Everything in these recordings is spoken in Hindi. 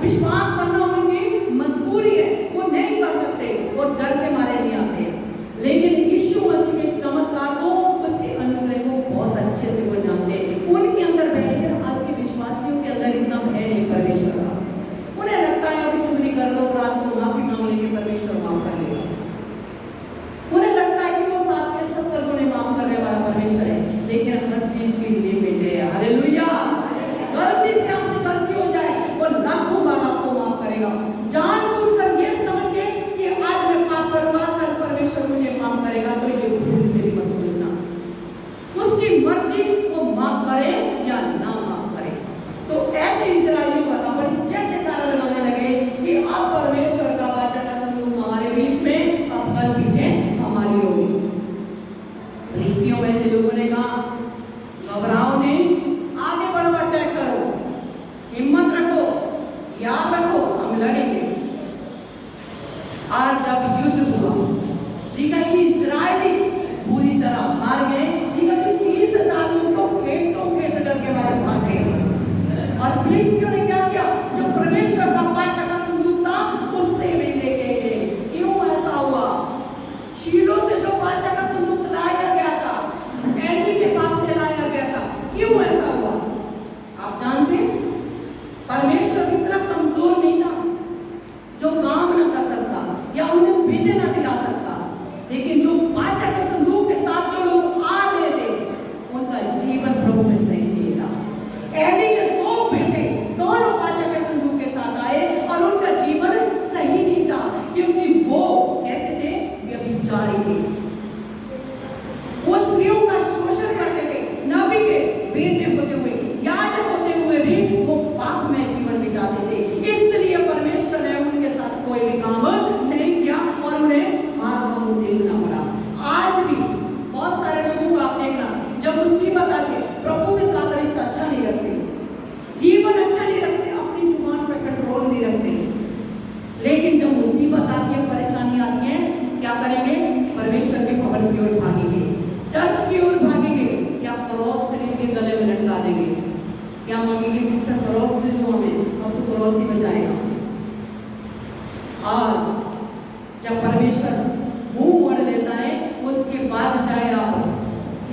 विश्वास करना उनकी मजबूरी है, वो नहीं कर सकते, वो डर के मारे नहीं आते। लेकिन यीशु मसीह के चमत्कार को, उसके अनुग्रह को बहुत अच्छे से वो जानते हैं। उनके अंदर बैठे आज के विश्वासियों के अंदर इतना भय नहीं परमेश्वर का। उन्हें लगता है अभी चुगली कर लो, रात को माफी मांग लेंगे, परमेश्वर माफ कर लेगा। उन्हें लगता है कि वो 7 के 70 गुने माफ करने वाला परमेश्वर है, लेकिन हर चीज की लिमिट है। हालेलुया। गलती से हमसे गलती हो जाए, वो लाखों बार आपको माफ करेगा। जानबूझकर ये समझ के कि आज मैं पाप करूंगा, कल परमेश्वर मुझे माफ करेगा, तो ये भूल से भी मत सोचना। उसकी मर्जी वो माफ करे या ना माफ करे। तो ऐसे इस्राएलियों का बड़ी जयजयकार लगाने लगे कि अब परमेश्वर का वाचा का संदूक हमारे बीच में, अब कल पीछे हमारी होगी। फिलिस्तियों में से लोगों ने कहा, घबराओ नहीं, आगे बढ़ो, अटैक करो, हिम्मत रखो, याद रखो, हम लड़ेंगे। आज जब युद्ध हुआ, देखा कि इस्राएली पूरी तरह हार गए। देखा कि 30,000 लोग तो खेतों खेत डर के मारे भाग गए। और फिलिस्तियों ने क्या किया? जो परमेश्वर का वाचा का संदूक था, उससे वे लेके गए। क्यों ऐसा हुआ? शीलो से जो वाचा का संदूक लाया गया था, एली के पास से लाया गया था, क्यों ऐसा हुआ? आप जानते हैं, परमेश्वर इतना कमजोर नहीं था जो काम न कर सकता या उन्हें विजय न दिला सकता, लेकिन जो वाचा के संदूक के साथ जो लोग आ रहे थे, उनका जीवन प्रभु में सही नहीं था। एली के 2 बेटे दोनों वाचा के संदूक के साथ आए और उनका जीवन सही नहीं था, क्योंकि वो कैसे थे? व्यभिचारी थे। वो स्त्रियों का शोषण करते थे। नबी के बेटे होते हुए, याजक होते हुए भी वो पाप में जीवन बिताते थे। इसलिए परमेश्वर ने उनके साथ कोई भी काम नहीं किया और उन्हें हार का मुंह देखना पड़ा। आज भी बहुत सारे लोगों को आप देखना, जब मुसीबत आती है, प्रभु के साथ रिश्ता अच्छा नहीं रखते, जीवन अच्छा नहीं रखते, अपनी जुबान पर कंट्रोल नहीं रखते। लेकिन जब मुसीबत आती है, परेशानी आती है, क्या करेंगे? परमेश्वर के भवन की ओर भागेंगे, चर्च की ओर भागेंगे, क्या क्रॉस खरीद के गले में लटका देंगे, क्या मांगेंगे? सिस्टर क्रॉस दे दो हमें, अब तो क्रॉस ही बचाएगा। और जब परमेश्वर मुंह मोड़ लेता है, उसके बाद चाहे आप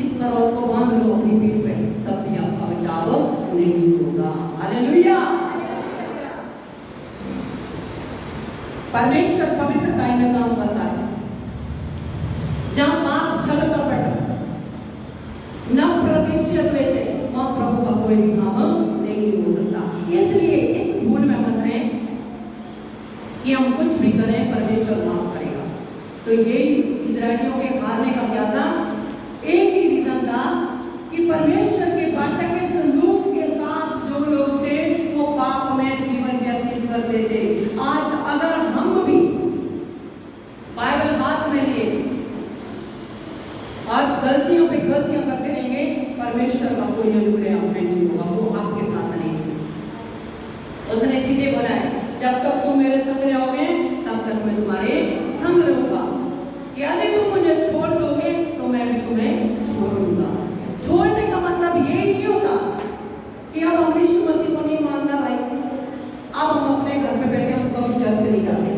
इस क्रॉस को बांध लो अपनी पीठ पे, तब भी आपका बचाव नहीं होगा। हालेलुया। परमेश्वर पवित्रता में काम करता है। जहां पाप छल कपट न प्रतिशत वैसे, वहां प्रभु का कोई भी काम नहीं हो सकता। इसलिए इस भूल में मत रहें कि हम कुछ भी करें, परमेश्वर माफ करेगा। तो यही इस्राएलियों के हारने का क्या था? एक ही रीजन था कि परमेश्वर के वाचा के संदूक के साथ जो लोग थे, वो पाप में जीवन व्यतीत करते थे। आज अगर हम भी बाइबल हाथ में लिए और गलतियों पे गलतियां करते रहेंगे, परमेश्वर का कोई अनुग्रह हमें नहीं होगा, वो आपके साथ नहीं है। उसने सीधे बोला है, जब तक तुम मेरे संग रहोगे, तब तक मैं तुम्हारे संग रहूंगा। यदि तुम मुझे छोड़ दोगे, तो मैं भी तुम्हें छोड़ दूंगा। छोड़ने का मतलब यही नहीं होता कि अब हम यीशु मसीह को नहीं मानना भाई, अब हम अपने घर पे बैठे हम कभी चर्च नहीं जाते।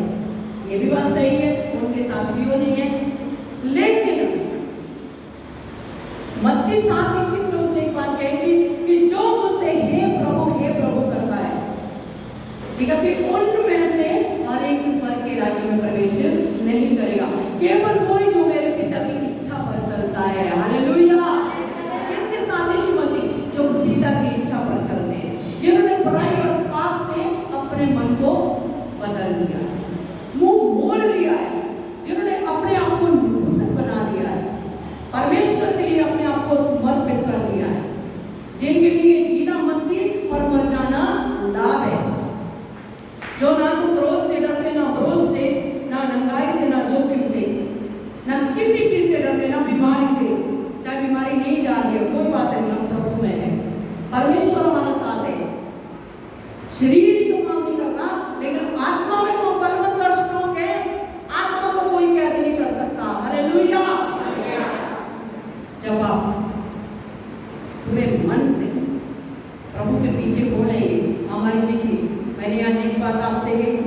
ये भी बात सही है, उनके साथ भी वो नहीं है। लेकिन मत्ती 7:21 में उसने एक बात कही थी कि जो मुझसे हे प्रभु करता है, ठीक है, कि उनमें से हर एक स्वर्ग के राज्य में प्रवेश नहीं करेगा, केवल वही जो मेरे पिता की इच्छा पर चलता है। हालेलुया। किसके साथ? यीशु मसीह, जो पिता की इच्छा पर चलते हैं, जिन्होंने बुराई और पाप से अपने मन को बदल लिया है, मुंह मोड़ लिया है, जिन्होंने अपने आप को निर्दोष बना लिया है, परमेश्वर के लिए अपने आप को समर्पित कर दिया है, जिनके लिए जीना मसीह और मर जाना लाभ है, जो ना तो क्रोध से डरते, ना क्रोध से, ना नंगाई से, ना जोखिम से, ना किसी चीज से डरते, ना बीमारी से। चाहे बीमारी नहीं जा रही है, कोई बात नहीं, हम प्रभु में है, परमेश्वर हमारा साथ है। शरीर ही तो काम नहीं करता, लेकिन आत्मा में तो बलवंत और स्ट्रांग है। आत्मा को कोई कैद नहीं कर सकता। हालेलुया। जब आप पूरे मन से प्रभु के पीछे बोलेंगे, हमारी देखिए मैंने आज एक बात आपसे कही,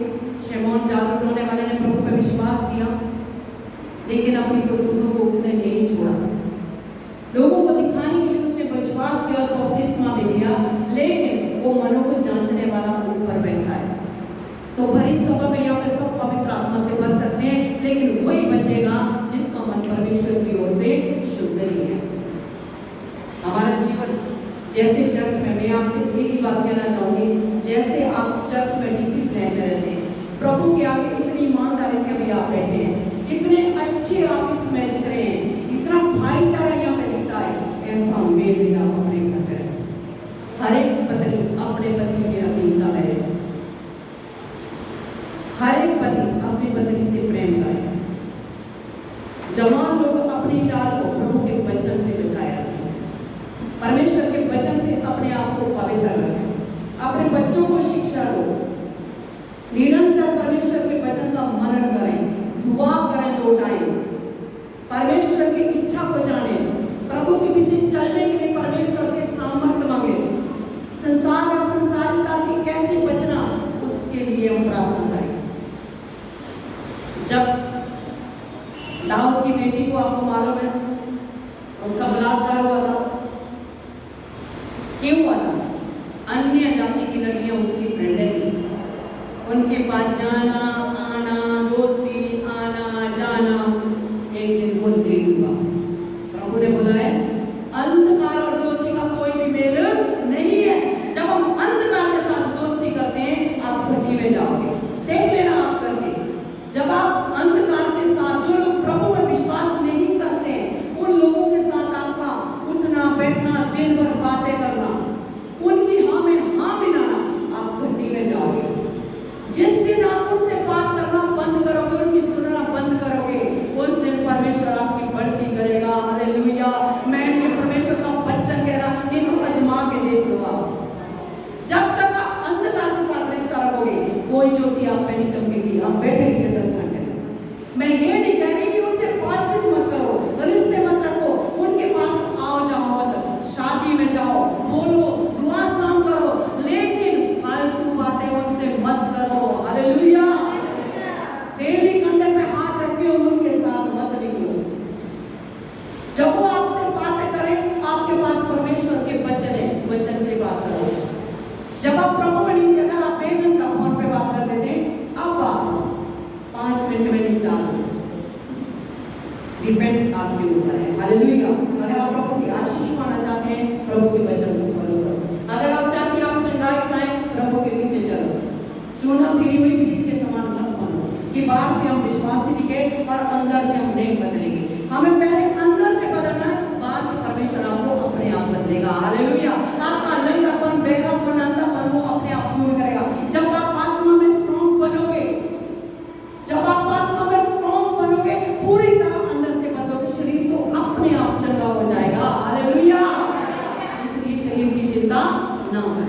शमौन जादू टोने वाले ने प्रभु पर विश्वास किया, लेकिन अपनी करतूतों को उसने नहीं छोड़ा। लोगों को दिखाने के लिए उसने विश्वास किया और बपतिस्मा भी लिया, लेकिन वो मनों को जांचने वाला ऊपर बैठा है। तो भरी सभा में यहाँ पे सब पवित्र आत्मा से भर सकते हैं, लेकिन वही बचेगा जिसका मन परमेश्वर की ओर से शुद्ध नहीं है। हमारा जीवन जैसे चर्च में, मैं आपसे एक ही बात कहना चाहूंगी, जैसे आप चर्च में डिसिप्लिन में रहते हैं, प्रभु के आगे इतनी ईमानदारी से अभी आप बैठे हैं, इतने अच्छे आप इसमें दिख रहे हैं, इतना भाईचारा यहाँ पे दिखता है, ऐसा उम्मीद भी आप अपने घर में रखें। हर एक पत्नी अपने पति के अधीनता में रहे, हर एक पति अपनी पत्नी से प्रेम करे। जवान लोग अपनी चाल को प्रभु के वचन से बचाए रखें, परमेश्वर के वचन से अपने आप को पवित्र रखें, अपने बच्चों को शिक्षा दो, निरंतर परमेश्वर के वचन का मनन करें, दुआ करें 2 टाइम, परमेश्वर की इच्छा को जाने, प्रभु के पीछे चलने के लिए परमेश्वर से सामर्थ्य मांगे, संसार और संसारिकता से कैसे बचना उसके लिए हम प्रार्थना करें। जब दाऊद की बेटी को आपको मालूम है उसका बलात्कार हुआ था, क्यों हुआ था? अन्य जाति की लड़कियां उसकी फ्रेंडें थी, उनके पास जाना आना, दोस्ती आना जाना, एक दिन वो देख हुआ। प्रभु ने बोला है अंधकार और ज्योति का कोई भी मेल नहीं है। जब हम अंधकार के साथ दोस्ती करते हैं आप भट्टी में जाओगे, देख लेना आप करके। जब आप अंधकार के साथ, जो लोग प्रभु में विश्वास नहीं करते उन लोगों के साथ आपका उठना बैठना, दिन भर बातें करना, उनकी हाँ में हाँ मिलाना, आप भट्टी में जाओगे। जिस दिन आप उनसे बात करना बंद करोगे, उनकी सुनना बंद करोगे, उस दिन परमेश्वर आपकी बढ़ती करेगा। हालेलुया। मैं ये परमेश्वर का वचन कह रहा, नहीं तो आजमा के देख लो आप। जब तक आप अंधकार के साथ रिश्ता रखोगे कोई ज्योति आप पे नहीं चमकेगी, आप बैठेंगे 10 घंटे। मैं ये नहीं कह रही कि उनसे बातचीत मत करो, रिश्ते मत रखो, उनके पास आओ जाओ मत, शादी में जाओ, बोलो, दुआ सलाम करो, लेकिन फालतू बातें उनसे मत करो। हालेलुया। तेरी कंधे पे हाथ रख के उनके साथ मत निकलो। जब वो आपसे बातें करें, आपके पास परमेश्वर के वचन है, वचन से बात करो। जब आप प्रभु में नहीं, अगर आप 1 घंटा फोन पे बात कर देते, अब आप 5 मिनट में निपटा दो, डिपेंड आपके ऊपर है। हालेलुया। अगर आप प्रभु से आशीष पाना चाहते हैं, प्रभु के वचन को फॉलो करो। अगर आप चाहते हैं आप चंगाई पाएं, प्रभु के पीछे चलो। चूना फिरी हुई पीठ के समान मत बनो कि बाहर से हम विश्वासी दिखे और अंदर से हम नहीं बदलेंगे। हमें पहले अंदर से बदलना है, बाहर से परमेश्वर आपको अपने आप बदलेगा। हालेलुया। आपका लंगापन, बहरापन, अंधापन वो अपने आप दूर करेगा। जब आप आत्मा में स्ट्रॉन्ग बनोगे, जब आप आत्मा में स्ट्रॉन्ग बनोगे, पूरी तरह अंदर से बदलोगे, शरीर तो अपने आप चंगा हो जाएगा। हालेलुया। इसलिए शरीर की चिंता ना करें।